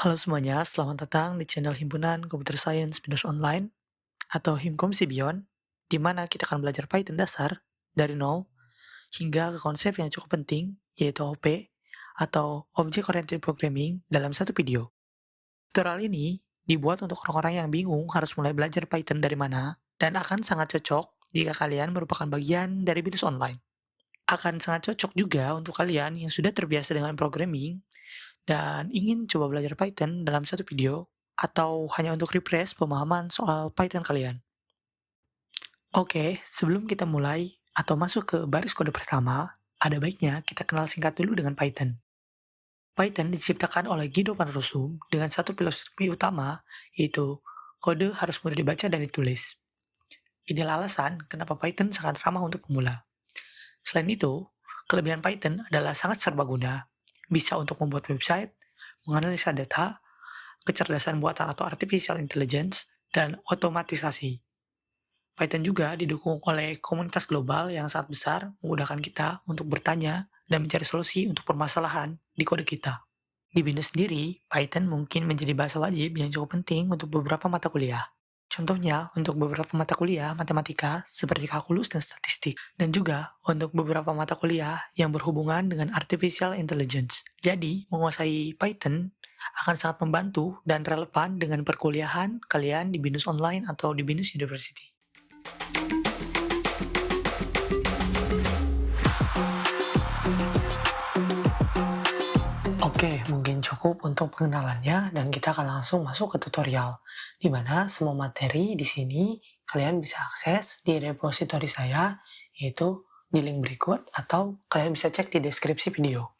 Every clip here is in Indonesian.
Halo semuanya, selamat datang di channel Himpunan Computer Science Binus Online atau Himkom Sibion, di mana kita akan belajar Python dasar dari nol hingga ke konsep yang cukup penting, yaitu OP atau Object Oriented Programming dalam satu video. Tutorial ini dibuat untuk orang-orang yang bingung harus mulai belajar Python dari mana dan akan sangat cocok jika kalian merupakan bagian dari Binus Online. Akan sangat cocok juga untuk kalian yang sudah terbiasa dengan programming dan ingin coba belajar Python dalam satu video, atau hanya untuk refresh pemahaman soal Python kalian. Oke, sebelum kita mulai atau masuk ke baris kode pertama, ada baiknya kita kenal singkat dulu dengan Python. Python diciptakan oleh Guido van Rossum dengan satu filosofi utama, yaitu kode harus mudah dibaca dan ditulis. Inilah alasan kenapa Python sangat ramah untuk pemula. Selain itu, kelebihan Python adalah sangat serbaguna, bisa untuk membuat website, menganalisa data, kecerdasan buatan atau artificial intelligence, dan otomatisasi. Python juga didukung oleh komunitas global yang sangat besar, memudahkan kita untuk bertanya dan mencari solusi untuk permasalahan di kode kita. Di BINUS sendiri, Python mungkin menjadi bahasa wajib yang cukup penting untuk beberapa mata kuliah. Contohnya, untuk beberapa mata kuliah matematika seperti kalkulus dan statistik, dan juga untuk beberapa mata kuliah yang berhubungan dengan artificial intelligence. Jadi, menguasai Python akan sangat membantu dan relevan dengan perkuliahan kalian di BINUS Online atau di BINUS University. Oke, mungkin cukup untuk pengenalannya dan kita akan langsung masuk ke tutorial, di mana semua materi di sini kalian bisa akses di repositori saya, yaitu di link berikut atau kalian bisa cek di deskripsi video.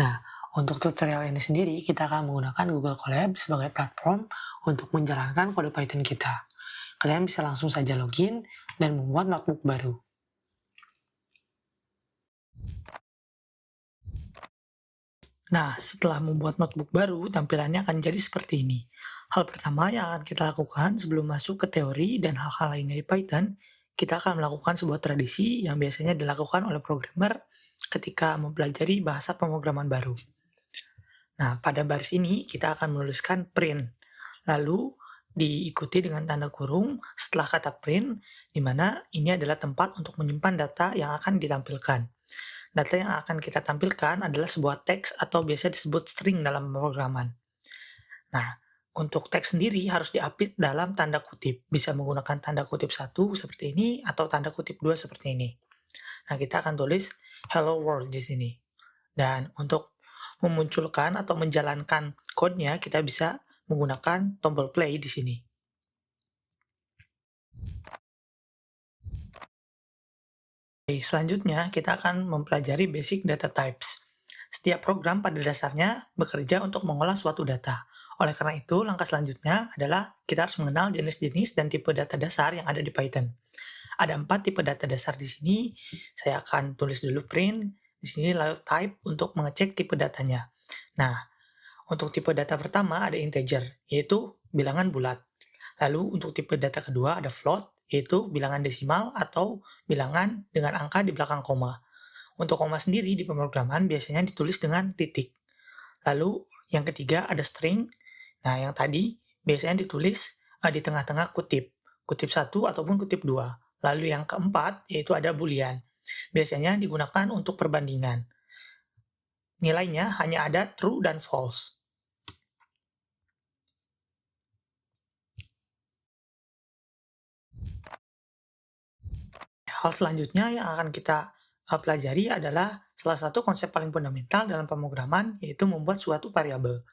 Nah, untuk tutorial ini sendiri kita akan menggunakan Google Colab sebagai platform untuk menjalankan kode Python kita. Kalian bisa langsung saja login dan membuat notebook baru. Nah, setelah membuat notebook baru, tampilannya akan jadi seperti ini. Hal pertama yang akan kita lakukan sebelum masuk ke teori dan hal-hal lainnya di Python, kita akan melakukan sebuah tradisi yang biasanya dilakukan oleh programmer ketika mempelajari bahasa pemrograman baru. Nah, pada baris ini kita akan menuliskan print, lalu diikuti dengan tanda kurung setelah kata print, di mana ini adalah tempat untuk menyimpan data yang akan ditampilkan. Data yang akan kita tampilkan adalah sebuah teks atau biasa disebut string dalam pemrograman. Nah, untuk teks sendiri harus diapit dalam tanda kutip. Bisa menggunakan tanda kutip 1 seperti ini atau tanda kutip 2 seperti ini. Nah, kita akan tulis hello world di sini. Dan untuk memunculkan atau menjalankan code-nya, kita bisa menggunakan tombol play di sini. Oke, selanjutnya kita akan mempelajari basic data types. Setiap program pada dasarnya bekerja untuk mengolah suatu data. Oleh karena itu, langkah selanjutnya adalah kita harus mengenal jenis-jenis dan tipe data dasar yang ada di Python. Ada 4 tipe data dasar di sini. Saya akan tulis dulu print, di sini lalu type untuk mengecek tipe datanya. Nah, untuk tipe data pertama ada integer, yaitu bilangan bulat. Lalu untuk tipe data kedua ada float, yaitu bilangan desimal atau bilangan dengan angka di belakang koma. Untuk koma sendiri di pemrograman biasanya ditulis dengan titik. Lalu yang ketiga ada string. Nah, yang tadi biasanya ditulis di tengah-tengah kutip. Kutip 1 ataupun kutip 2. Lalu yang keempat yaitu ada boolean. Biasanya digunakan untuk perbandingan. Nilainya hanya ada true dan false. Hal selanjutnya yang akan kita pelajari adalah salah satu konsep paling fundamental dalam pemrograman, yaitu membuat suatu variabel.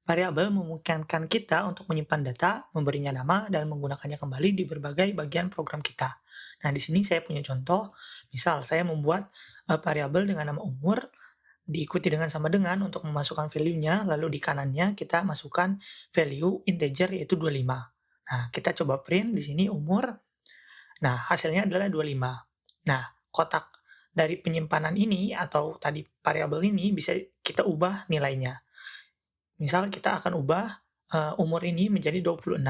Variabel memungkinkan kita untuk menyimpan data, memberinya nama, dan menggunakannya kembali di berbagai bagian program kita. Nah, di sini saya punya contoh, misal saya membuat variabel dengan nama umur, diikuti dengan sama dengan untuk memasukkan value-nya, lalu di kanannya kita masukkan value integer yaitu 25. Nah, kita coba print di sini umur. Nah, hasilnya adalah 25. Nah, kotak dari penyimpanan ini atau tadi variabel ini bisa kita ubah nilainya. Misal kita akan ubah umur ini menjadi 26.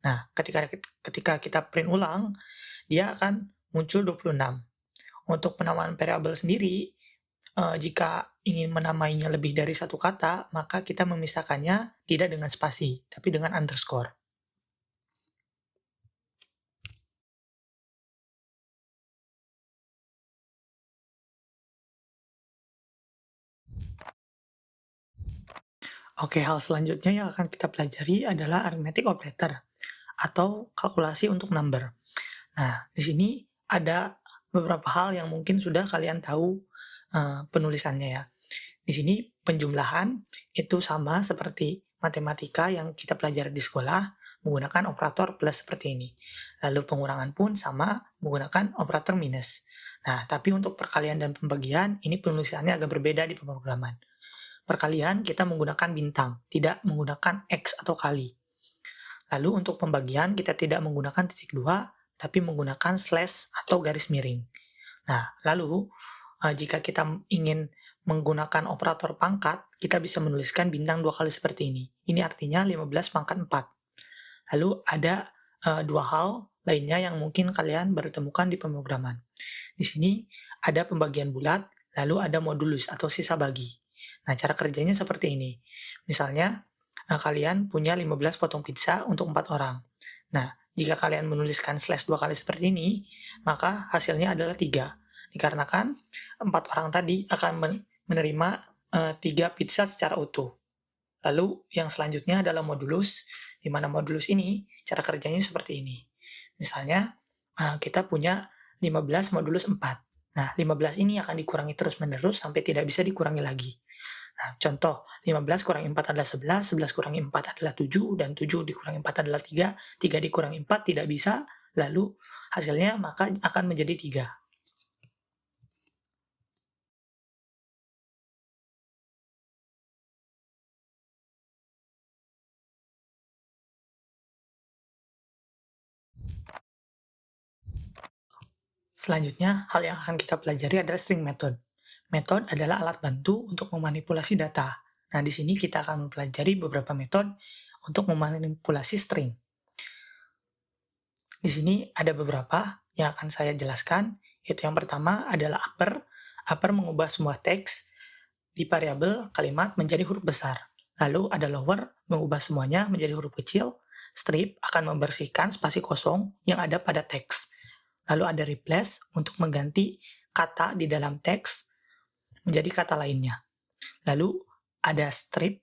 Nah, ketika kita print ulang, dia akan muncul 26. Untuk penamaan variabel sendiri, jika ingin menamainya lebih dari satu kata, maka kita memisahkannya tidak dengan spasi, tapi dengan underscore. Oke, hal selanjutnya yang akan kita pelajari adalah arithmetic operator atau kalkulasi untuk number. Nah, di sini ada beberapa hal yang mungkin sudah kalian tahu penulisannya ya. Di sini penjumlahan itu sama seperti matematika yang kita pelajari di sekolah menggunakan operator plus seperti ini. Lalu pengurangan pun sama menggunakan operator minus. Nah, tapi untuk perkalian dan pembagian ini penulisannya agak berbeda di pemrograman. Perkalian kita menggunakan bintang, tidak menggunakan X atau kali. Lalu untuk pembagian kita tidak menggunakan titik dua, tapi menggunakan slash atau garis miring. Nah, lalu jika kita ingin menggunakan operator pangkat, kita bisa menuliskan bintang dua kali seperti ini. Ini artinya 15 pangkat 4. Lalu ada dua hal lainnya yang mungkin kalian bertemukan di pemrograman. Di sini ada pembagian bulat, lalu ada modulus atau sisa bagi. Nah, cara kerjanya seperti ini. Misalnya, kalian punya 15 potong pizza untuk 4 orang. Nah, jika kalian menuliskan slash 2 kali seperti ini, maka hasilnya adalah 3. Dikarenakan 4 orang tadi akan menerima 3 pizza secara utuh. Lalu yang selanjutnya adalah modulus, di mana modulus ini cara kerjanya seperti ini. Misalnya, kita punya 15 modulus 4. Nah, 15 ini akan dikurangi terus-menerus sampai tidak bisa dikurangi lagi. Nah, contoh, 15 kurangi 4 adalah 11, 11 kurangi 4 adalah 7, dan 7 dikurangi 4 adalah 3, 3 dikurangi 4 tidak bisa, lalu hasilnya maka akan menjadi 3. Selanjutnya, hal yang akan kita pelajari adalah string method. Method adalah alat bantu untuk memanipulasi data. Nah, di sini kita akan mempelajari beberapa metode untuk memanipulasi string. Di sini ada beberapa yang akan saya jelaskan, yaitu yang pertama adalah upper. Upper mengubah semua teks di variabel kalimat menjadi huruf besar. Lalu ada lower, mengubah semuanya menjadi huruf kecil. Strip akan membersihkan spasi kosong yang ada pada teks. Lalu ada replace untuk mengganti kata di dalam teks menjadi kata lainnya. Lalu ada strip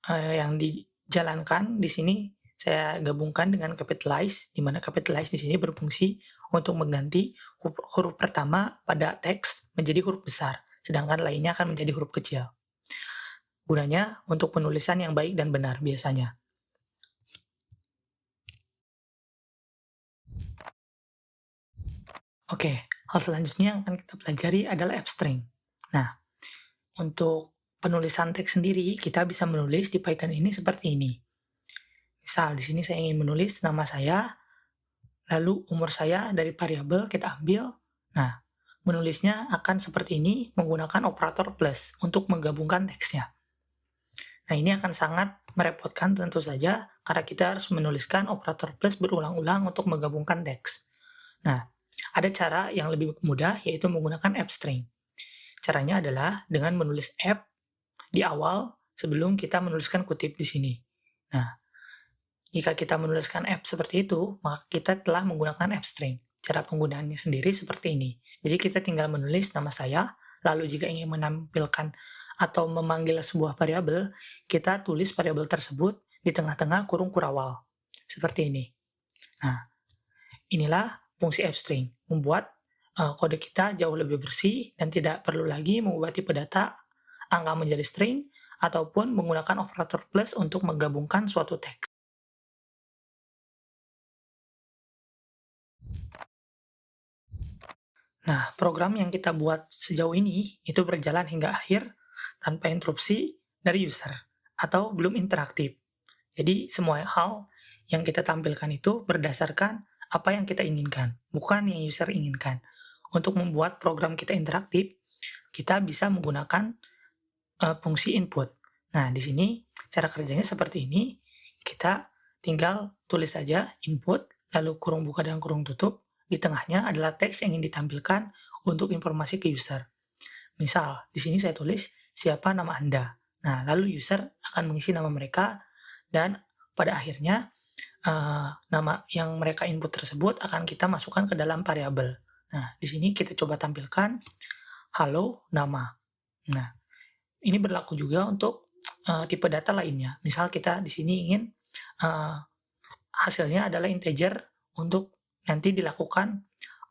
yang dijalankan di sini saya gabungkan dengan capitalize, di mana capitalize di sini berfungsi untuk mengganti huruf pertama pada teks menjadi huruf besar, sedangkan lainnya akan menjadi huruf kecil. Gunanya untuk penulisan yang baik dan benar biasanya. Oke, hal selanjutnya yang akan kita pelajari adalah string. Nah, untuk penulisan teks sendiri, kita bisa menulis di Python ini seperti ini. Misal, di sini saya ingin menulis nama saya, lalu umur saya dari variabel kita ambil. Nah, menulisnya akan seperti ini menggunakan operator plus untuk menggabungkan teksnya. Nah, ini akan sangat merepotkan tentu saja karena kita harus menuliskan operator plus berulang-ulang untuk menggabungkan teks. Nah, ada cara yang lebih mudah yaitu menggunakan app string. Caranya adalah dengan menulis app di awal sebelum kita menuliskan kutip di sini. Nah, jika kita menuliskan app seperti itu, maka kita telah menggunakan app string. Cara penggunaannya sendiri seperti ini. Jadi kita tinggal menulis nama saya, lalu jika ingin menampilkan atau memanggil sebuah variabel, kita tulis variabel tersebut di tengah-tengah kurung kurawal. Seperti ini. Nah, inilah fungsi app string, membuat kode kita jauh lebih bersih dan tidak perlu lagi mengubah tipe data angka menjadi string ataupun menggunakan operator plus untuk menggabungkan suatu teks. Nah, program yang kita buat sejauh ini itu berjalan hingga akhir tanpa interupsi dari user atau belum interaktif. Jadi semua hal yang kita tampilkan itu berdasarkan apa yang kita inginkan, bukan yang user inginkan. Untuk membuat program kita interaktif, kita bisa menggunakan fungsi input. Nah, di sini cara kerjanya seperti ini. Kita tinggal tulis saja input, lalu kurung buka dan kurung tutup. Di tengahnya adalah teks yang ingin ditampilkan untuk informasi ke user. Misal, di sini saya tulis siapa nama Anda. Nah, lalu user akan mengisi nama mereka dan pada akhirnya nama yang mereka input tersebut akan kita masukkan ke dalam variabel. Nah, di sini kita coba tampilkan halo nama. Nah, ini berlaku juga untuk tipe data lainnya. Misal kita di sini ingin hasilnya adalah integer untuk nanti dilakukan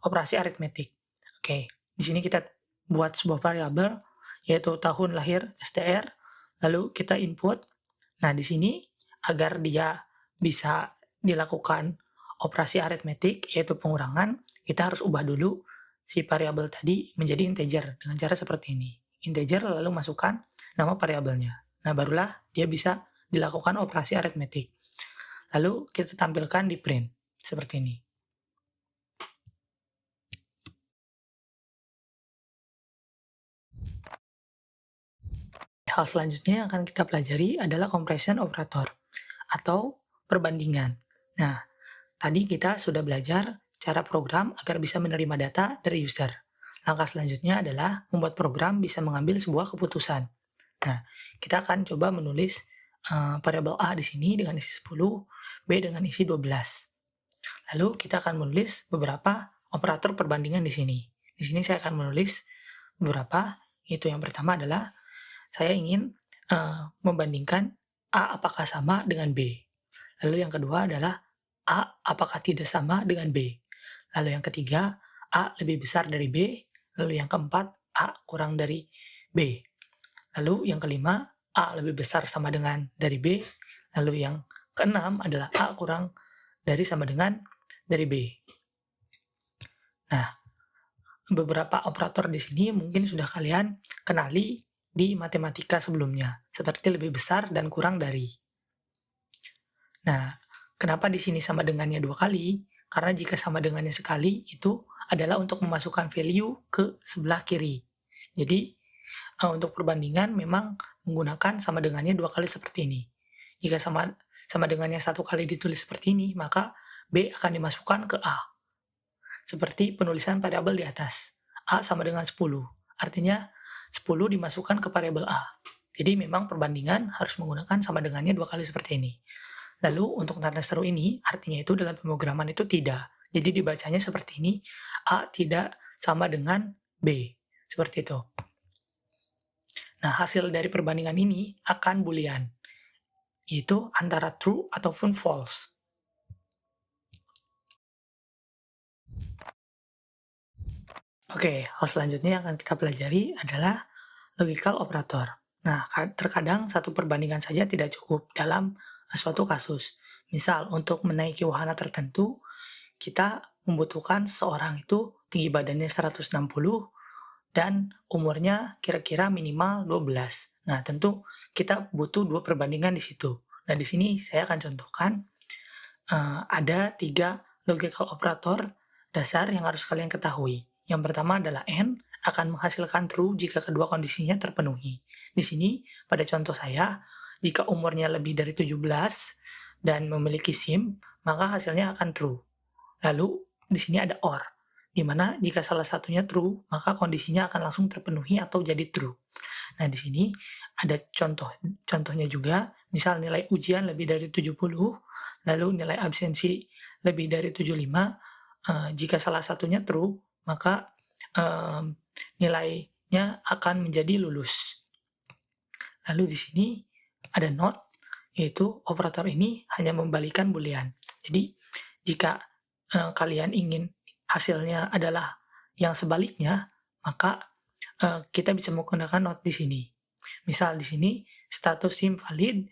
operasi aritmetik. Oke, di sini kita buat sebuah variabel yaitu tahun lahir STR, lalu kita input. Nah, di sini agar dia bisa dilakukan operasi aritmetik yaitu pengurangan, kita harus ubah dulu si variabel tadi menjadi integer dengan cara seperti ini. Integer lalu masukkan nama variabelnya. Nah, barulah dia bisa dilakukan operasi aritmetik. Lalu kita tampilkan di print seperti ini. Hal selanjutnya yang akan kita pelajari adalah compression operator atau perbandingan. Nah, tadi kita sudah belajar cara program agar bisa menerima data dari user. Langkah selanjutnya adalah membuat program bisa mengambil sebuah keputusan. Nah, kita akan coba menulis variabel A di sini dengan isi 10, B dengan isi 12. Lalu kita akan menulis beberapa operator perbandingan di sini. Di sini saya akan menulis beberapa, yaitu yang pertama adalah saya ingin membandingkan A apakah sama dengan B. Lalu yang kedua adalah A apakah tidak sama dengan B. Lalu yang ketiga, A lebih besar dari B. Lalu yang keempat, A kurang dari B. Lalu yang kelima, A lebih besar sama dengan dari B. Lalu yang keenam adalah A kurang dari sama dengan dari B. Nah, beberapa operator di sini mungkin sudah kalian kenali di matematika sebelumnya, seperti lebih besar dan kurang dari. Nah, kenapa di sini sama dengannya 2 kali? Karena jika sama dengannya sekali, itu adalah untuk memasukkan value ke sebelah kiri. Jadi, untuk perbandingan memang menggunakan sama dengannya 2 kali seperti ini. Jika sama dengannya 1 kali ditulis seperti ini, maka B akan dimasukkan ke A. Seperti penulisan variabel di atas. A sama dengan 10. Artinya 10 dimasukkan ke variabel A. Jadi memang perbandingan harus menggunakan sama dengannya 2 kali seperti ini. Lalu untuk tanda seru ini artinya itu dalam pemrograman itu tidak. Jadi dibacanya seperti ini, A tidak sama dengan B. Seperti itu. Nah, hasil dari perbandingan ini akan boolean, yaitu antara true ataupun false. Oke, hal selanjutnya yang akan kita pelajari adalah logical operator. Nah, terkadang satu perbandingan saja tidak cukup dalam suatu kasus. Misal, untuk menaiki wahana tertentu, kita membutuhkan seorang itu tinggi badannya 160 dan umurnya kira-kira minimal 12. Nah, tentu kita butuh 2 perbandingan di situ. Nah, di sini saya akan contohkan ada 3 logical operator dasar yang harus kalian ketahui. Yang pertama adalah AND akan menghasilkan true jika kedua kondisinya terpenuhi. Di sini, pada contoh saya, jika umurnya lebih dari 17 dan memiliki SIM, maka hasilnya akan true. Lalu, di sini ada OR, di mana jika salah satunya true, maka kondisinya akan langsung terpenuhi atau jadi true. Nah, di sini ada contohnya juga, misal nilai ujian lebih dari 70, lalu nilai absensi lebih dari 75, jika salah satunya true, maka nilainya akan menjadi lulus. Lalu di sini ada not, yaitu operator ini hanya membalikan boolean. Jadi jika kalian ingin hasilnya adalah yang sebaliknya, maka kita bisa menggunakan not di sini. Misal di sini status SIM valid,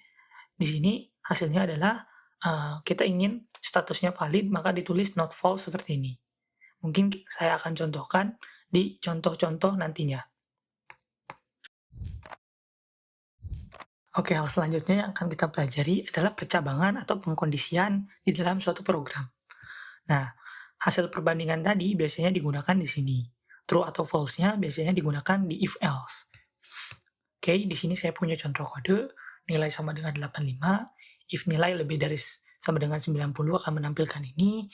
di sini hasilnya adalah kita ingin statusnya valid, maka ditulis not false seperti ini. Mungkin saya akan contohkan di contoh-contoh nantinya. Oke, hal selanjutnya yang akan kita pelajari adalah percabangan atau pengkondisian di dalam suatu program. Nah, hasil perbandingan tadi biasanya digunakan di sini. True atau false-nya biasanya digunakan di if else. Oke, di sini saya punya contoh kode, nilai sama dengan 85, if nilai lebih dari sama dengan 90 akan menampilkan ini,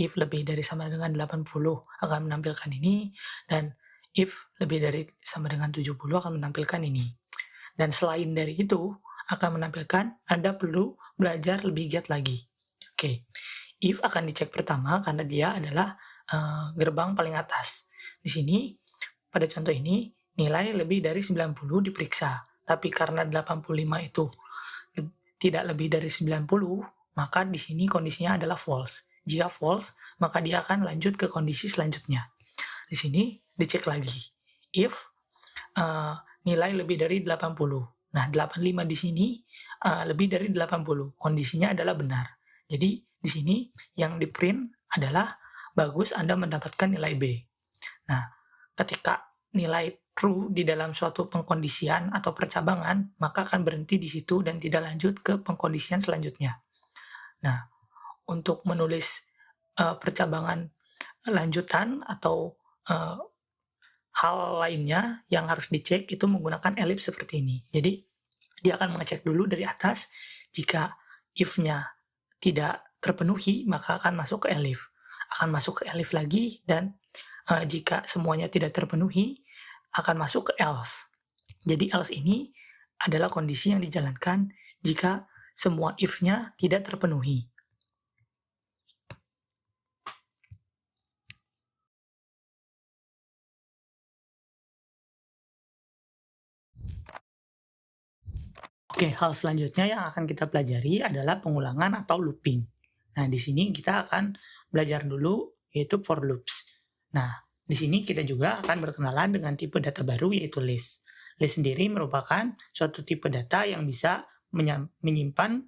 if lebih dari sama dengan 80 akan menampilkan ini, dan if lebih dari sama dengan 70 akan menampilkan ini. Dan selain dari itu, akan menampilkan Anda perlu belajar lebih giat lagi. Oke, if akan dicek pertama karena dia adalah gerbang paling atas. Di sini, pada contoh ini, nilai lebih dari 90 diperiksa. Tapi karena 85 itu tidak lebih dari 90, maka di sini kondisinya adalah false. Jika false, maka dia akan lanjut ke kondisi selanjutnya. Di sini dicek lagi. If nilai lebih dari 80. Nah, 85 di sini lebih dari 80. Kondisinya adalah benar. Jadi di sini yang di print adalah bagus Anda mendapatkan nilai B. Nah, ketika nilai true di dalam suatu pengkondisian atau percabangan, maka akan berhenti di situ dan tidak lanjut ke pengkondisian selanjutnya. Nah, untuk menulis percabangan lanjutan atau hal lainnya yang harus dicek itu menggunakan elif seperti ini. Jadi, dia akan mengecek dulu dari atas, jika if-nya tidak terpenuhi, maka akan masuk ke elif. Akan masuk ke elif lagi, dan jika semuanya tidak terpenuhi, akan masuk ke else. Jadi else ini adalah kondisi yang dijalankan jika semua if-nya tidak terpenuhi. Oke, hal selanjutnya yang akan kita pelajari adalah pengulangan atau looping. Nah, di sini kita akan belajar dulu yaitu for loops. Nah, di sini kita juga akan berkenalan dengan tipe data baru yaitu list. List sendiri merupakan suatu tipe data yang bisa menyimpan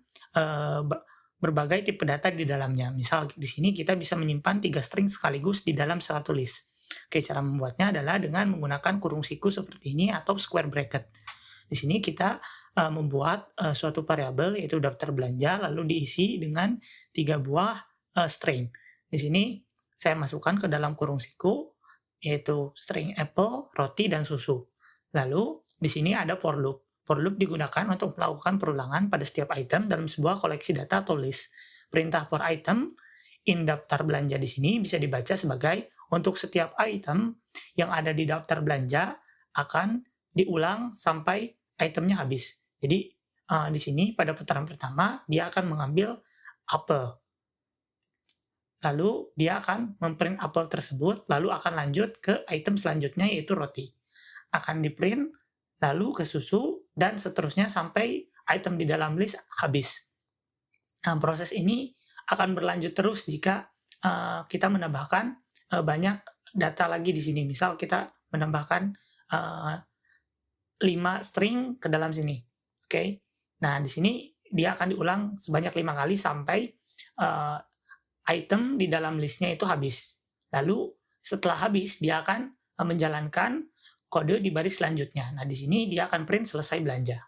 berbagai tipe data di dalamnya. Misal di sini kita bisa menyimpan 3 string sekaligus di dalam suatu list. Oke, cara membuatnya adalah dengan menggunakan kurung siku seperti ini atau square bracket. Di sini kita membuat suatu variabel yaitu daftar belanja lalu diisi dengan 3 buah string. Di sini saya masukkan ke dalam kurung siku yaitu string apple, roti, dan susu. Lalu di sini ada for loop. For loop digunakan untuk melakukan perulangan pada setiap item dalam sebuah koleksi data atau list. Perintah for item in daftar belanja di sini bisa dibaca sebagai untuk setiap item yang ada di daftar belanja akan diulang sampai itemnya habis. Jadi di sini pada putaran pertama dia akan mengambil apel. Lalu dia akan memprint apel tersebut, lalu akan lanjut ke item selanjutnya yaitu roti. Akan diprint, lalu ke susu, dan seterusnya sampai item di dalam list habis. Nah, proses ini akan berlanjut terus jika kita menambahkan banyak data lagi di sini. Misal kita menambahkan 5 string ke dalam sini. Oke. Nah, di sini dia akan diulang sebanyak 5 kali sampai item di dalam listnya itu habis. Lalu setelah habis dia akan menjalankan kode di baris selanjutnya. Nah, di sini dia akan print selesai belanja.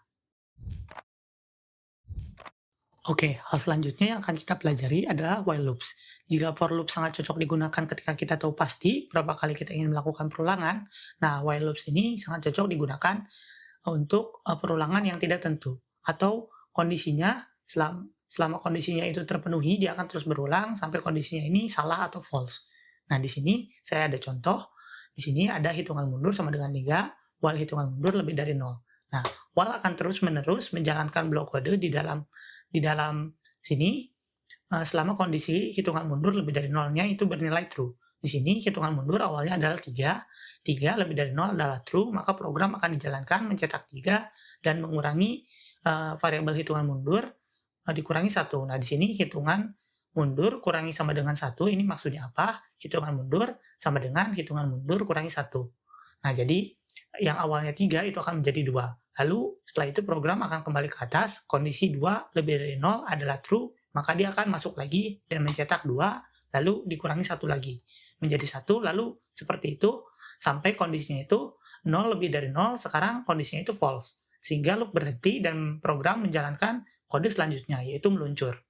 Oke, hal selanjutnya yang akan kita pelajari adalah while loops. Jika for loop sangat cocok digunakan ketika kita tahu pasti berapa kali kita ingin melakukan perulangan, nah while loops ini sangat cocok digunakan untuk perulangan yang tidak tentu. Atau kondisinya, selama kondisinya itu terpenuhi, dia akan terus berulang sampai kondisinya ini salah atau false. Nah, di sini saya ada contoh. Di sini ada hitungan mundur sama dengan 3, while hitungan mundur lebih dari 0. Nah, while akan terus-menerus menjalankan blok kode di dalam sini selama kondisi hitungan mundur lebih dari 0-nya itu bernilai true. Di sini hitungan mundur awalnya adalah 3 lebih dari 0 adalah true, maka program akan dijalankan mencetak 3 dan mengurangi variabel hitungan mundur dikurangi 1. Nah, di sini hitungan mundur kurangi sama dengan 1, ini maksudnya apa? Hitungan mundur sama dengan hitungan mundur kurangi 1. Nah, jadi yang awalnya 3 itu akan menjadi 2. Lalu setelah itu program akan kembali ke atas, kondisi 2 lebih dari 0 adalah true, maka dia akan masuk lagi dan mencetak 2, lalu dikurangi 1 lagi. Menjadi 1, lalu seperti itu, sampai kondisinya itu 0 lebih dari 0, sekarang kondisinya itu false. Sehingga loop berhenti dan program menjalankan kode selanjutnya, yaitu meluncur.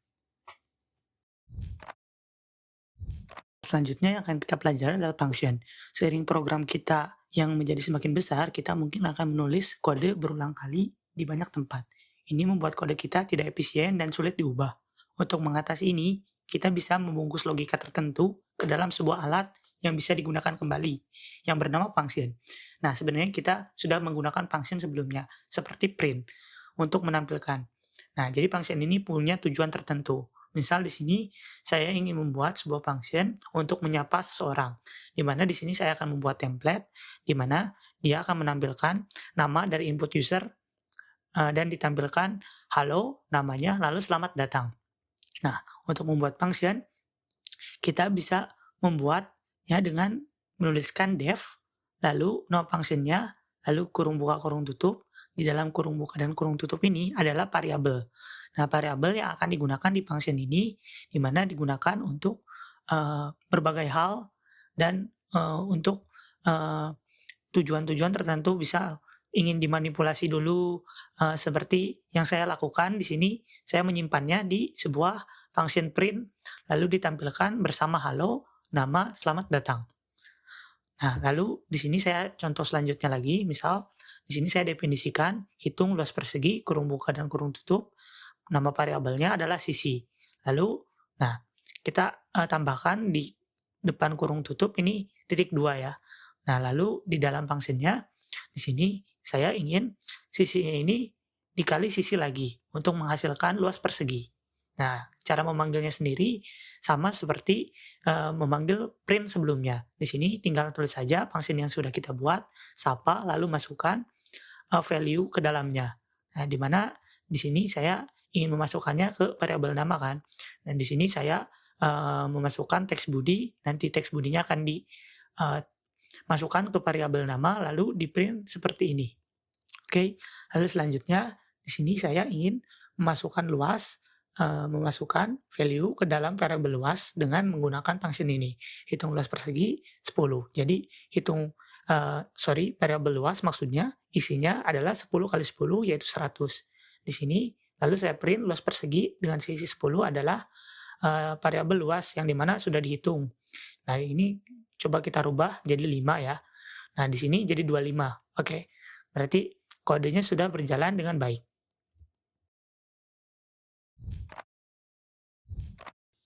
Selanjutnya yang akan kita pelajari adalah function. Seiring program kita yang menjadi semakin besar, kita mungkin akan menulis kode berulang kali di banyak tempat. Ini membuat kode kita tidak efisien dan sulit diubah. Untuk mengatasi ini, kita bisa membungkus logika tertentu ke dalam sebuah alat yang bisa digunakan kembali, yang bernama function. Nah, sebenarnya kita sudah menggunakan function sebelumnya, seperti print, untuk menampilkan. Nah, jadi function ini punya tujuan tertentu. Misal di sini saya ingin membuat sebuah function untuk menyapa seseorang, di mana di sini saya akan membuat template, di mana dia akan menampilkan nama dari input user dan ditampilkan halo namanya, lalu selamat datang. Nah, untuk membuat function, kita bisa membuatnya dengan menuliskan def, lalu no function-nya, lalu kurung buka, kurung tutup. Di dalam kurung buka dan kurung tutup ini adalah variabel. Nah, variabel yang akan digunakan di function ini, di mana digunakan untuk berbagai hal dan untuk uh, tujuan-tujuan tertentu, bisa ingin dimanipulasi dulu, seperti yang saya lakukan di sini, saya menyimpannya di sebuah function print, lalu ditampilkan bersama halo, nama, selamat datang. Nah, lalu di sini saya contoh selanjutnya lagi, misal di sini saya definisikan hitung luas persegi, kurung buka dan kurung tutup, nama variabelnya adalah sisi. Lalu, nah, kita tambahkan di depan kurung tutup ini titik 2 ya. Nah, lalu di dalam function-nya, di sini saya ingin sisinya ini dikali sisi lagi untuk menghasilkan luas persegi. Nah, cara memanggilnya sendiri sama seperti memanggil print sebelumnya. Di sini tinggal tulis saja function yang sudah kita buat, sapa, lalu masukkan value ke dalamnya. Nah, di mana di sini saya ingin memasukkannya ke variabel nama kan. Dan di sini saya memasukkan teks body, nanti teks bodinya akan dimasukkan ke variabel nama, lalu di print seperti ini. Oke, lalu selanjutnya di sini saya ingin memasukkan luas, memasukkan value ke dalam variabel luas dengan menggunakan function ini. Hitung luas persegi 10. Jadi variabel luas maksudnya isinya adalah 10 kali 10 yaitu 100. Di sini lalu saya print luas persegi dengan sisi 10 adalah variabel luas yang dimana sudah dihitung. Nah, ini coba kita rubah jadi 5 ya. Nah, di sini jadi 25. Oke, berarti kodenya sudah berjalan dengan baik.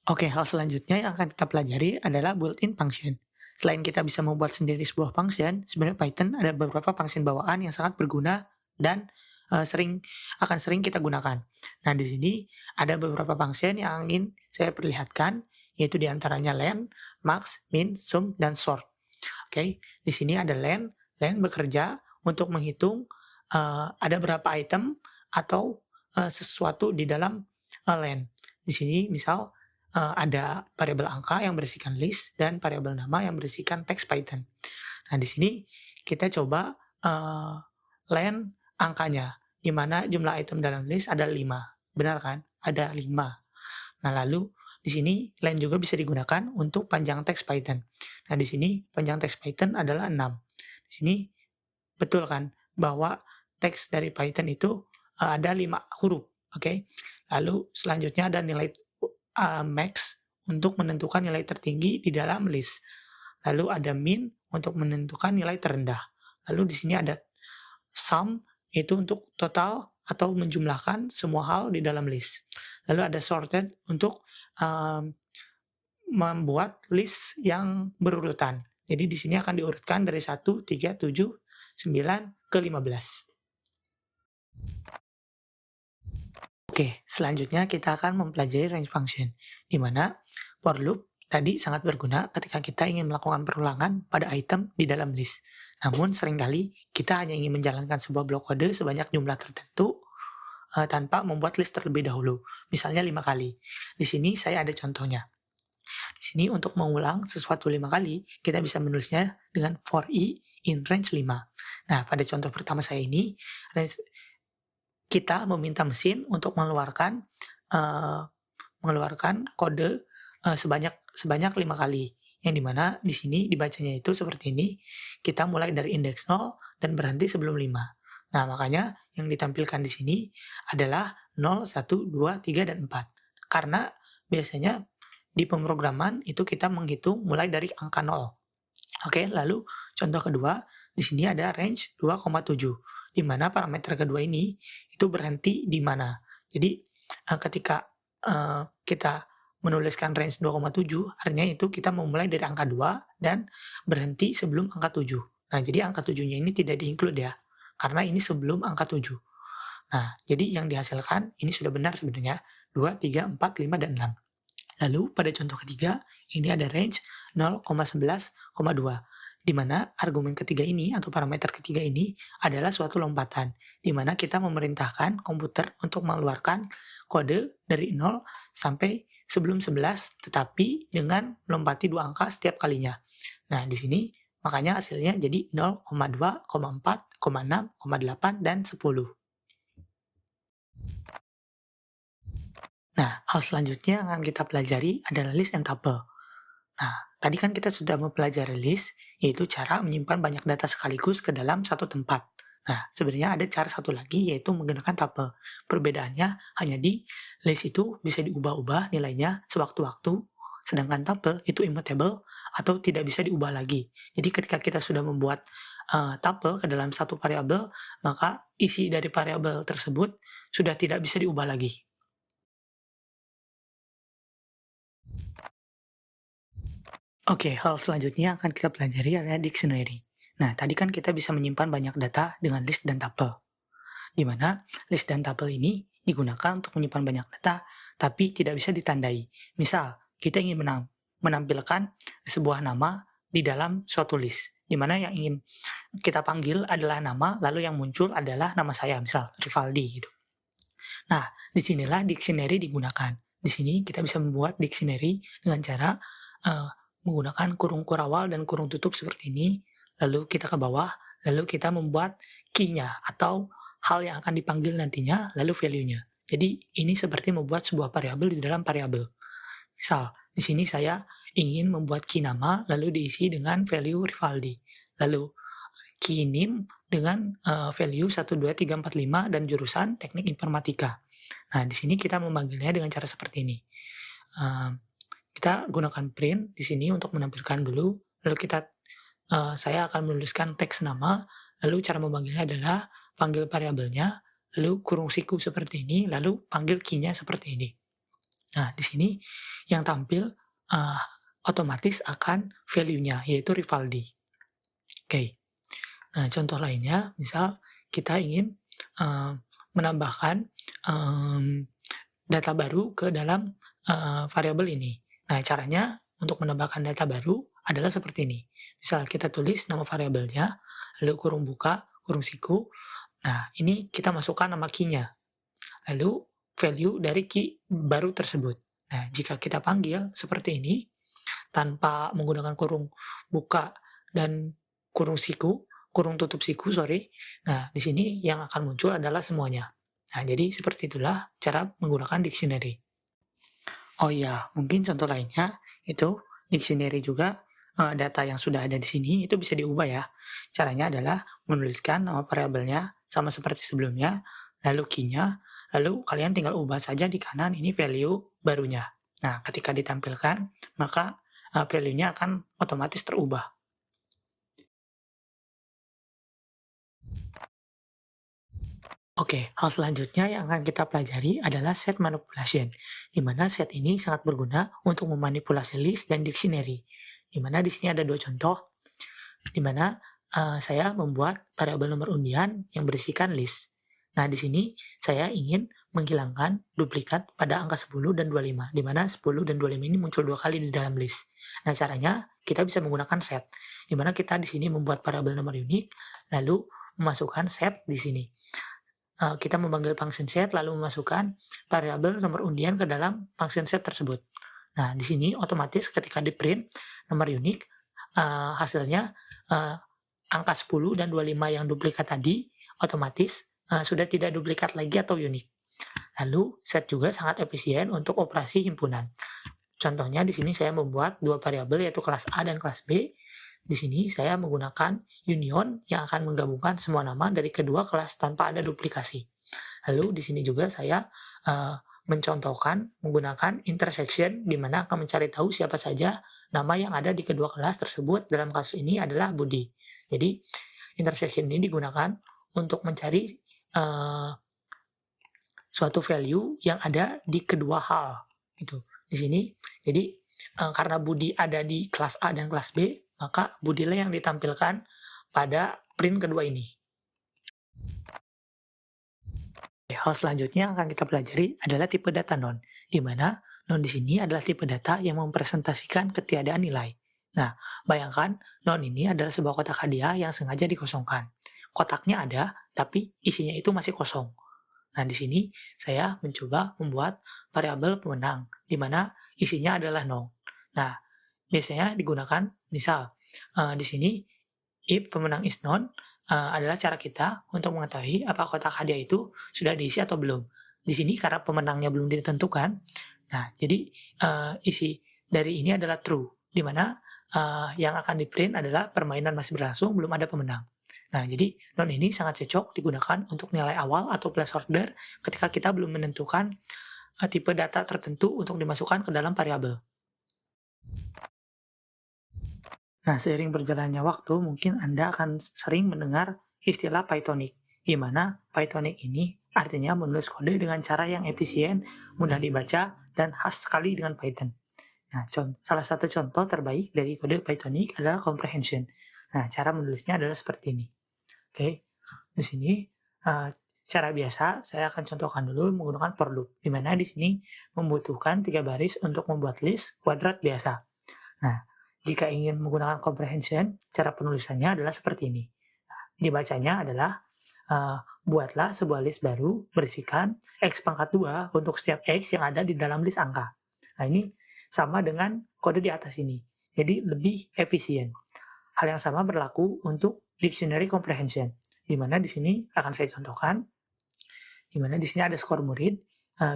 Oke, hal selanjutnya yang akan kita pelajari adalah built-in function. Selain kita bisa membuat sendiri sebuah function, sebenarnya Python ada beberapa function bawaan yang sangat berguna dan akan sering kita gunakan. Nah, di sini ada beberapa function yang ingin saya perlihatkan, yaitu diantaranya len, max, min, sum, dan sort. Oke, di sini ada len. Len bekerja untuk menghitung ada berapa item atau sesuatu di dalam len. Di sini misal ada variabel angka yang berisikan list dan variabel nama yang berisikan teks Python. Nah, di sini kita coba len angkanya, di mana jumlah item dalam list ada 5. Benar kan? Ada 5. Nah, lalu di sini len juga bisa digunakan untuk panjang teks Python. Nah, di sini panjang teks Python adalah 6. Di sini betul kan bahwa teks dari Python itu ada 5 huruf. Oke. Lalu selanjutnya ada nilai max untuk menentukan nilai tertinggi di dalam list. Lalu ada min untuk menentukan nilai terendah. Lalu di sini ada sum, itu untuk total atau menjumlahkan semua hal di dalam list. Lalu ada sorted untuk membuat list yang berurutan. Jadi di sini akan diurutkan dari 1, 3, 7, 9 ke 15. Oke, selanjutnya kita akan mempelajari range function, di mana for loop tadi sangat berguna ketika kita ingin melakukan perulangan pada item di dalam list. Namun seringkali kita hanya ingin menjalankan sebuah blok kode sebanyak jumlah tertentu tanpa membuat list terlebih dahulu, misalnya 5 kali. Di sini saya ada contohnya. Di sini untuk mengulang sesuatu 5 kali, kita bisa menulisnya dengan for i in range 5. Nah, pada contoh pertama saya ini, kita meminta mesin untuk mengeluarkan kode sebanyak 5 kali. Yang dimana di sini dibacanya itu seperti ini, kita mulai dari indeks 0 dan berhenti sebelum 5. Nah, makanya yang ditampilkan di sini adalah 0, 1, 2, 3, dan 4. Karena biasanya di pemrograman itu kita menghitung mulai dari angka 0. Oke, lalu contoh kedua, di sini ada range 2,7, di mana parameter kedua ini itu berhenti di mana. Jadi ketika kita menuliskan range 2,7 artinya itu kita memulai dari angka 2 dan berhenti sebelum angka 7. Nah, jadi angka 7-nya ini tidak di-include ya, karena ini sebelum angka 7. Nah, jadi yang dihasilkan ini sudah benar sebenarnya, 2, 3, 4, 5, dan 6. Lalu pada contoh ketiga, ini ada range 0,11,2, di mana argumen ketiga ini atau parameter ketiga ini adalah suatu lompatan, di mana kita memerintahkan komputer untuk mengeluarkan kode dari 0 sampai sebelum 11, tetapi dengan melompati 2 angka setiap kalinya. Nah, di sini makanya hasilnya jadi 0,2, 4, 6, 8, dan 10. Nah, hal selanjutnya yang akan kita pelajari adalah list and tuple. Nah, tadi kan kita sudah mempelajari list, yaitu cara menyimpan banyak data sekaligus ke dalam satu tempat. Nah, sebenarnya ada cara satu lagi, yaitu menggunakan tuple. Perbedaannya hanya di list itu bisa diubah-ubah nilainya sewaktu-waktu, sedangkan tuple itu immutable atau tidak bisa diubah lagi. Jadi ketika kita sudah membuat tuple ke dalam satu variabel, maka isi dari variabel tersebut sudah tidak bisa diubah lagi. Oke, hal selanjutnya yang akan kita pelajari adalah dictionary. Nah, tadi kan kita bisa menyimpan banyak data dengan list dan tuple, di mana list dan tuple ini digunakan untuk menyimpan banyak data, tapi tidak bisa ditandai. Misal, kita ingin menampilkan sebuah nama di dalam suatu list, di mana yang ingin kita panggil adalah nama, lalu yang muncul adalah nama saya, misal Rivaldi gitu. Nah, disinilah dictionary digunakan. Di sini kita bisa membuat dictionary dengan cara menggunakan kurung kurawal dan kurung tutup seperti ini, lalu kita ke bawah, lalu kita membuat key-nya atau hal yang akan dipanggil nantinya, lalu value-nya. Jadi ini seperti membuat sebuah variabel di dalam variabel. Misal, di sini saya ingin membuat key nama, lalu diisi dengan value Rivaldi. Lalu key name dengan value 1, 2, 3, 4, 5 dan jurusan teknik informatika. Nah, di sini kita memanggilnya dengan cara seperti ini. Kita gunakan print di sini untuk menampilkan dulu, lalu saya akan menuliskan teks nama, lalu cara memanggilnya adalah panggil variabelnya, lalu kurung siku seperti ini, lalu panggil key-nya seperti ini. Nah, di sini yang tampil otomatis akan value-nya, yaitu Rivaldi. Oke. Nah, contoh lainnya, misal kita ingin menambahkan data baru ke dalam variabel ini. Nah, caranya untuk menambahkan data baru adalah seperti ini. Misal kita tulis nama variabelnya, lalu kurung buka, kurung siku. Nah, ini kita masukkan nama key-nya. Lalu value dari key baru tersebut. Nah, jika kita panggil seperti ini, tanpa menggunakan kurung buka dan kurung tutup siku, sorry. Nah, di sini yang akan muncul adalah semuanya. Nah, jadi seperti itulah cara menggunakan dictionary. Oh iya, mungkin contoh lainnya itu dictionary juga data yang sudah ada di sini itu bisa diubah ya. Caranya adalah menuliskan nama variabelnya sama seperti sebelumnya, lalu key-nya, lalu kalian tinggal ubah saja di kanan ini value barunya. Nah, ketika ditampilkan, maka value-nya akan otomatis terubah. Oke, hal selanjutnya yang akan kita pelajari adalah set manipulation, di mana set ini sangat berguna untuk memanipulasi list dan dictionary. Di mana di sini ada dua contoh, di mana saya membuat variabel nomor undian yang berisikan list. Nah, di sini saya ingin menghilangkan duplikat pada angka 10 dan 25, di mana 10 dan 25 ini muncul dua kali di dalam list. Nah, caranya kita bisa menggunakan set, di mana kita di sini membuat variabel nomor unik, lalu memasukkan set di sini. Kita memanggil function set lalu memasukkan variabel nomor undian ke dalam function set tersebut. Nah, di sini otomatis ketika di print nomor unik, hasilnya angka 10 dan 25 yang duplikat tadi otomatis sudah tidak duplikat lagi atau unik. Lalu set juga sangat efisien untuk operasi himpunan. Contohnya di sini saya membuat dua variabel yaitu kelas A dan kelas B. Di sini saya menggunakan union yang akan menggabungkan semua nama dari kedua kelas tanpa ada duplikasi. Lalu di sini juga saya mencontohkan menggunakan intersection di mana akan mencari tahu siapa saja nama yang ada di kedua kelas tersebut. Dalam kasus ini adalah Budi. Jadi intersection ini digunakan untuk mencari suatu value yang ada di kedua hal gitu. di sini. Jadi, karena Budi ada di kelas A dan kelas B, maka Budilah yang ditampilkan pada print kedua ini. Hal selanjutnya yang akan kita pelajari adalah tipe data non, di mana non di sini adalah tipe data yang mempresentasikan ketiadaan nilai. Nah, bayangkan non ini adalah sebuah kotak hadiah yang sengaja dikosongkan. Kotaknya ada, tapi isinya itu masih kosong. Nah, di sini saya mencoba membuat variabel pemenang, di mana isinya adalah nol. Nah, biasanya digunakan, misal, di sini if pemenang is known adalah cara kita untuk mengetahui apakah kotak hadiah itu sudah diisi atau belum. Di sini karena pemenangnya belum ditentukan, nah jadi isi dari ini adalah true, di mana yang akan di-print adalah permainan masih berlangsung, belum ada pemenang. Nah, jadi non ini sangat cocok digunakan untuk nilai awal atau placeholder ketika kita belum menentukan tipe data tertentu untuk dimasukkan ke dalam variabel. Nah, seiring berjalannya waktu, mungkin Anda akan sering mendengar istilah Pythonic, di mana Pythonic ini artinya menulis kode dengan cara yang efisien, mudah dibaca, dan khas sekali dengan Python. Nah, salah satu contoh terbaik dari kode Pythonic adalah comprehension. Nah, cara menulisnya adalah seperti ini. Oke, di sini cara biasa saya akan contohkan dulu menggunakan for loop, di mana di sini membutuhkan 3 baris untuk membuat list kuadrat biasa. Nah, jika ingin menggunakan comprehension, cara penulisannya adalah seperti ini. Nah, dibacanya adalah, buatlah sebuah list baru berisikan X pangkat 2 untuk setiap X yang ada di dalam list angka. Nah, ini sama dengan kode di atas ini. Jadi lebih efisien. Hal yang sama berlaku untuk dictionary comprehension, di mana di sini akan saya contohkan, di mana di sini ada skor murid,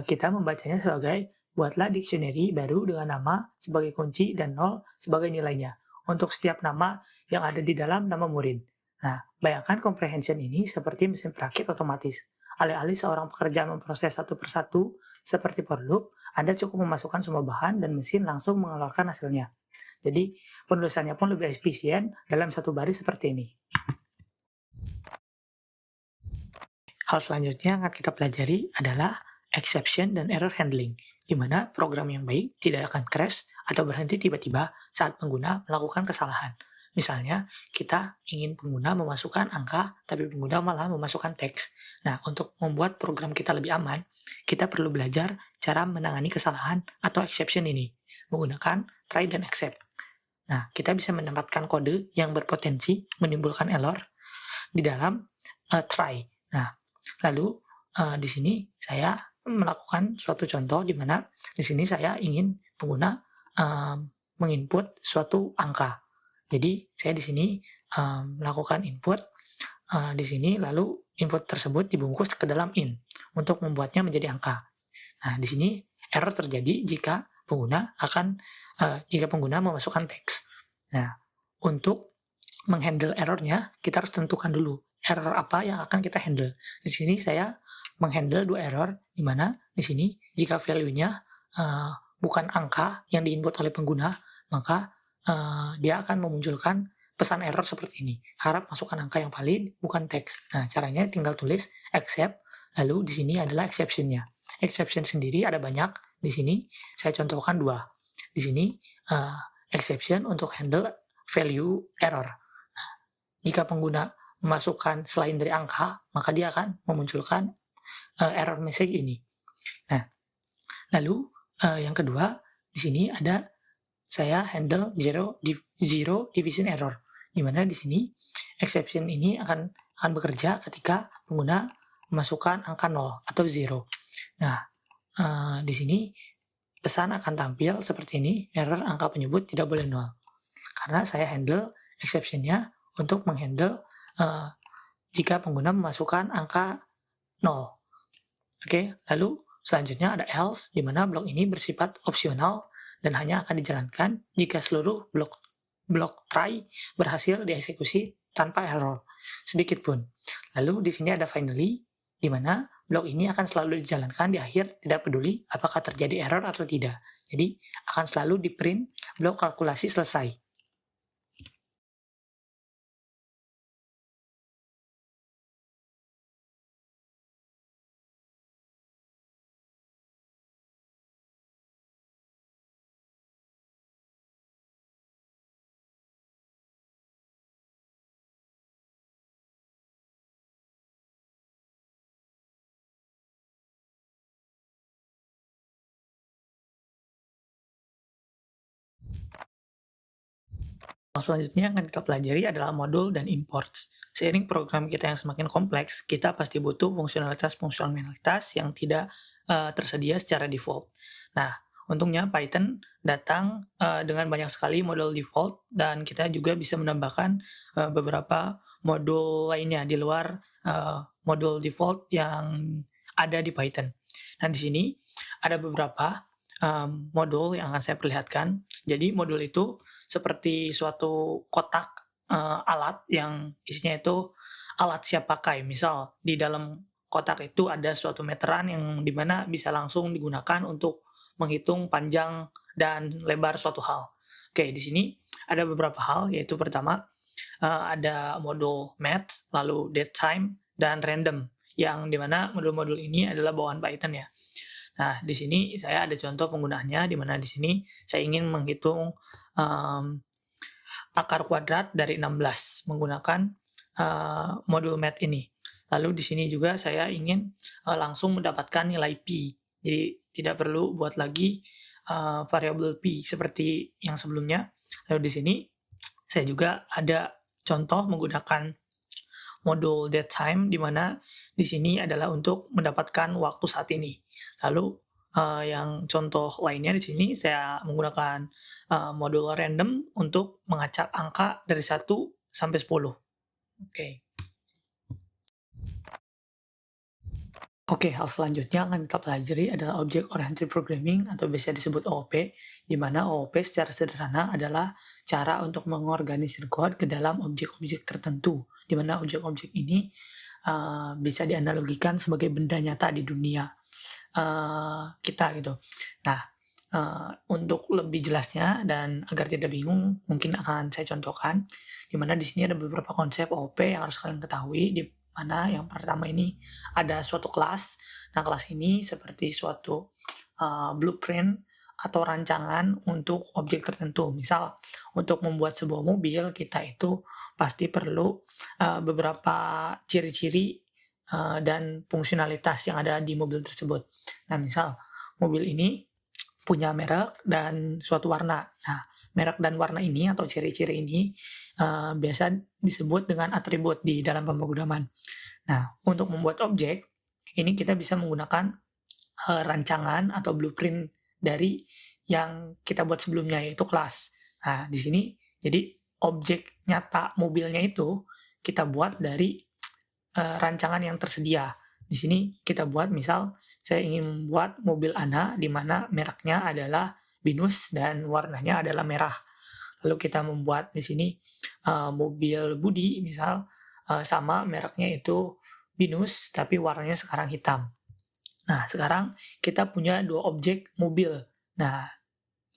kita membacanya sebagai buatlah dictionary baru dengan nama sebagai kunci dan 0 sebagai nilainya untuk setiap nama yang ada di dalam nama murid. Nah, bayangkan comprehension ini seperti mesin perakit otomatis. Alih-alih seorang pekerja memproses satu persatu seperti for loop, Anda cukup memasukkan semua bahan dan mesin langsung mengeluarkan hasilnya. Jadi, penulisannya pun lebih efisien dalam satu baris seperti ini. Hal selanjutnya yang akan kita pelajari adalah exception dan error handling, di mana program yang baik tidak akan crash atau berhenti tiba-tiba saat pengguna melakukan kesalahan. Misalnya, kita ingin pengguna memasukkan angka, tapi pengguna malah memasukkan teks. Nah, untuk membuat program kita lebih aman, kita perlu belajar cara menangani kesalahan atau exception ini, menggunakan try dan except. Nah, kita bisa menempatkan kode yang berpotensi menimbulkan error di dalam try. Nah, lalu di sini saya melakukan suatu contoh di mana di sini saya ingin pengguna menginput suatu angka. Jadi saya di sini melakukan input di sini, lalu input tersebut dibungkus ke dalam int untuk membuatnya menjadi angka. Nah, di sini error terjadi jika pengguna memasukkan teks. Nah, untuk menghandle errornya, kita harus tentukan dulu error apa yang akan kita handle. Di sini saya menghandle 2 error, di mana di sini jika value-nya bukan angka yang diinput oleh pengguna, maka dia akan memunculkan pesan error seperti ini. Harap masukkan angka yang valid, bukan teks. Nah, caranya tinggal tulis except, lalu di sini adalah exception-nya. Exception sendiri ada banyak. Di sini saya contohkan 2. Di sini exception untuk handle value error. Nah, jika pengguna memasukkan selain dari angka, maka dia akan memunculkan error message ini. Nah, lalu yang kedua, di sini ada saya handle zero division error, di mana di sini exception ini akan bekerja ketika pengguna memasukkan angka 0 atau 0. Nah, di sini pesan akan tampil seperti ini, error angka penyebut tidak boleh 0. Karena saya handle exception-nya untuk menghandle jika pengguna memasukkan angka 0. Oke, lalu selanjutnya ada else, di mana blok ini bersifat opsional dan hanya akan dijalankan jika seluruh blok try berhasil dieksekusi tanpa error sedikit pun. Lalu di sini ada finally, di mana blok ini akan selalu dijalankan di akhir, tidak peduli apakah terjadi error atau tidak. Jadi akan selalu di print blok kalkulasi selesai. Selanjutnya yang akan kita pelajari adalah modul dan imports. Seiring program kita yang semakin kompleks, kita pasti butuh fungsionalitas-fungsionalitas yang tidak tersedia secara default. Nah, untungnya Python datang dengan banyak sekali modul default dan kita juga bisa menambahkan beberapa modul lainnya di luar modul default yang ada di Python. Nah, di sini ada beberapa modul yang akan saya perlihatkan. Jadi modul itu seperti suatu kotak alat yang isinya itu alat siap pakai. Misal di dalam kotak itu ada suatu meteran yang dimana bisa langsung digunakan untuk menghitung panjang dan lebar suatu hal. Oke, di sini ada beberapa hal, yaitu pertama ada modul math, lalu datetime, dan random, yang dimana modul-modul ini adalah bawaan Python ya. Nah, di sini saya ada contoh penggunaannya, di mana di sini saya ingin menghitung akar kuadrat dari 16 menggunakan modul math ini. Lalu di sini juga saya ingin langsung mendapatkan nilai pi. Jadi tidak perlu buat lagi variabel pi seperti yang sebelumnya. Lalu di sini saya juga ada contoh menggunakan modul datetime, di mana di sini adalah untuk mendapatkan waktu saat ini. Lalu yang contoh lainnya di sini saya menggunakan modul random untuk mengacak angka dari 1 sampai 10. Oke. Oke, hal selanjutnya yang akan kita pelajari adalah Object Oriented Programming atau biasa disebut OOP, di mana OOP secara sederhana adalah cara untuk mengorganisir kode ke dalam objek-objek tertentu, di mana objek-objek ini bisa dianalogikan sebagai benda nyata di dunia kita gitu. Nah, untuk lebih jelasnya dan agar tidak bingung, mungkin akan saya contohkan, di mana di sini ada beberapa konsep OOP yang harus kalian ketahui, di mana yang pertama ini ada suatu kelas. Nah, kelas ini seperti suatu blueprint atau rancangan untuk objek tertentu. Misal, untuk membuat sebuah mobil, kita itu pasti perlu beberapa ciri-ciri dan fungsionalitas yang ada di mobil tersebut. Nah, misal mobil ini punya merek dan suatu warna. Nah, merek dan warna ini atau ciri-ciri ini biasa disebut dengan atribut di dalam pemrograman. Nah, untuk membuat objek, ini kita bisa menggunakan rancangan atau blueprint dari yang kita buat sebelumnya, yaitu kelas. Nah, di sini, jadi objek nyata mobilnya itu kita buat dari rancangan yang tersedia. Di sini kita buat, misal, saya ingin membuat mobil Ana, di mana mereknya adalah Binus dan warnanya adalah merah. Lalu kita membuat di sini mobil Budi, misal sama mereknya itu Binus, tapi warnanya sekarang hitam. Nah, sekarang kita punya dua objek mobil. Nah,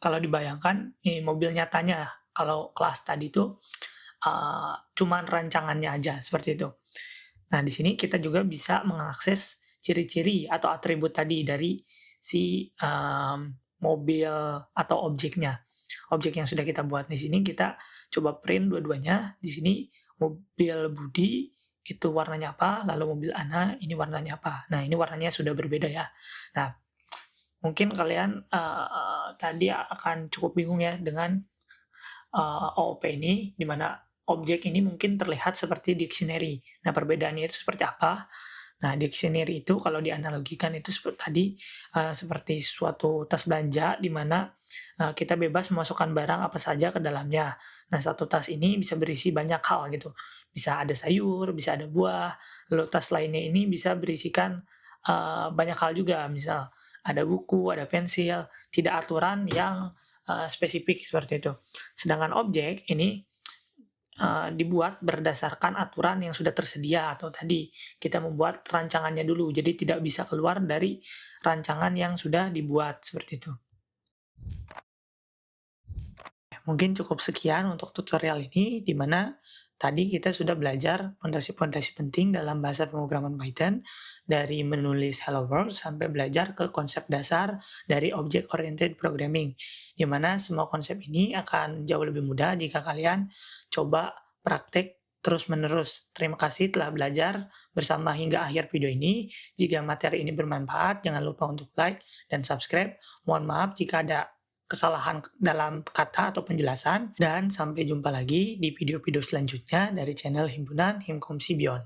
kalau dibayangkan, ini mobil nyatanya, kalau kelas tadi itu cuman rancangannya aja, seperti itu. Nah, di sini kita juga bisa mengakses ciri-ciri atau atribut tadi dari si mobil atau objeknya. Objek yang sudah kita buat di sini kita coba print dua-duanya. Di sini mobil Budi itu warnanya apa, lalu mobil Ana ini warnanya apa. Nah, ini warnanya sudah berbeda ya. Nah, mungkin kalian tadi akan cukup bingung ya dengan OOP ini, di mana objek ini mungkin terlihat seperti dictionary. Nah, perbedaannya itu seperti apa? Nah, dictionary itu kalau dianalogikan itu seperti tadi seperti suatu tas belanja di mana kita bebas memasukkan barang apa saja ke dalamnya. Nah, satu tas ini bisa berisi banyak hal gitu. Bisa ada sayur, bisa ada buah. Lalu tas lainnya ini bisa berisikan banyak hal juga. Misal ada buku, ada pensil, tidak aturan yang spesifik seperti itu. Sedangkan objek ini dibuat berdasarkan aturan yang sudah tersedia, atau tadi kita membuat rancangannya dulu, jadi tidak bisa keluar dari rancangan yang sudah dibuat seperti itu. Mungkin cukup sekian untuk tutorial ini, di mana tadi kita sudah belajar fondasi-fondasi penting dalam bahasa pemrograman Python, dari menulis Hello World sampai belajar ke konsep dasar dari Object Oriented Programming, di mana semua konsep ini akan jauh lebih mudah jika kalian coba praktek terus-menerus. Terima kasih telah belajar bersama hingga akhir video ini. Jika materi ini bermanfaat, jangan lupa untuk like dan subscribe. Mohon maaf jika ada kesalahan dalam kata atau penjelasan, dan sampai jumpa lagi di video-video selanjutnya dari channel Himpunan Himkom Sibion.